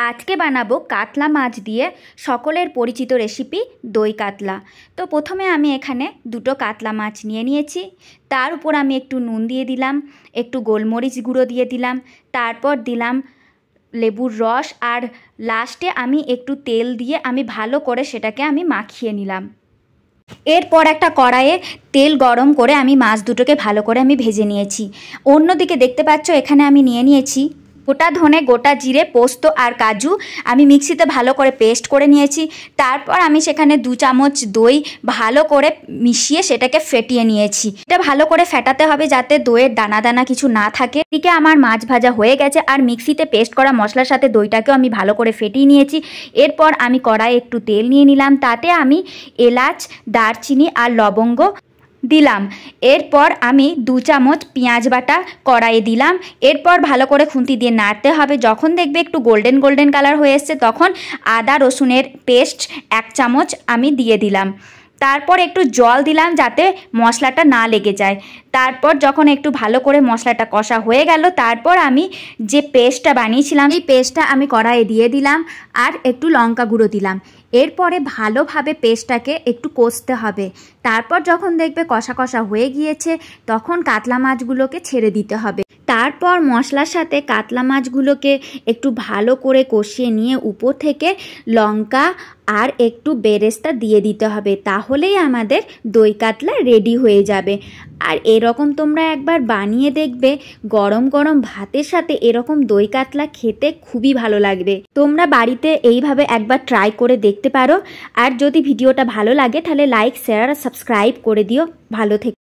আজকে বানাবো কাতলা মাছ দিয়ে সকলের পরিচিত রেসিপি দই কাতলা। তো প্রথমে আমি এখানে দুটো কাতলা মাছ নিয়ে নিয়েছি। তার উপর আমি একটু নুন দিয়ে দিলাম, একটু গোলমরিচ গুঁড়ো দিয়ে দিলাম, তারপর দিলাম লেবুর রস, আর লাস্টে আমি একটু তেল দিয়ে আমি ভালো করে সেটাকে আমি মাখিয়ে নিলাম। এরপর একটা কড়াইয়ে তেল গরম করে আমি মাছ দুটোকে ভালো করে আমি ভেজে নিয়েছি। অন্যদিকে দেখতে পাচ্ছ এখানে আমি নিয়ে নিয়েছি গোটা ধনে, গোটা জিরে, পোস্ত আর কাজু আমি মিক্সিতে ভালো করে পেস্ট করে নিয়েছি। তারপর আমি সেখানে 2 চামচ দই ভালো করে মিশিয়ে সেটাকে ফেটিয়ে নিয়েছি। এটা ভালো করে ফেটাতে হবে যাতে দইয়ের দানা দানা কিছু না থাকে। এদিকে আমার মাছ ভাজা হয়ে গেছে আর মিক্সিতে পেস্ট করা মশলার সাথে দইটাকেও আমি ভালো করে ফেটিয়ে নিয়েছি। এরপর আমি কড়াইয়ে একটু তেল নিয়ে নিলাম, তাতে আমি এলাচ, দারচিনি আর লবঙ্গ দিলাম। এরপর আমি 2 চামচ পেঁয়াজ বাটা কড়াইয়ে দিলাম। এরপর ভালো করে খুন্তি দিয়ে নাড়তে হবে। যখন দেখবে একটু গোল্ডেন গোল্ডেন কালার হয়ে এসছে তখন আদা রসুনের পেস্ট 1 চামচ আমি দিয়ে দিলাম। তারপর একটু জল দিলাম যাতে মশলাটা না লেগে যায়। তারপর যখন একটু ভালো করে মশলাটা কষা হয়ে গেল, তারপর আমি যে পেস্টটা বানিয়েছিলাম এই পেস্টটা আমি কড়াইয়ে দিয়ে দিলাম আর একটু লঙ্কা গুঁড়ো দিলাম। এরপরে ভালোভাবে পেস্টটাকে একটু কষতে হবে। তারপর যখন দেখবে কষা কষা হয়ে গিয়েছে তখন কাতলা মাছগুলোকে ছেড়ে দিতে হবে। তারপর মশলার সাথে কাতলা মাছগুলোকে একটু ভালো করে কষিয়ে নিয়ে উপর থেকে লঙ্কা আর একটু বেরেস্তা দিয়ে দিতে হবে। তাহলেই আমাদের দই কাতলা রেডি হয়ে যাবে। আর এরকম তোমরা একবার বানিয়ে দেখবে, গরম গরম ভাতের সাথে এরকম দই কাতলা খেতে খুবই ভালো লাগবে। তোমরা বাড়িতে এইভাবে একবার ট্রাই করে দেখতে পারো। আর যদি ভিডিওটা ভালো লাগে তাহলে লাইক, শেয়ার আর সাবস্ক্রাইব করে দিও। ভালো থেকো।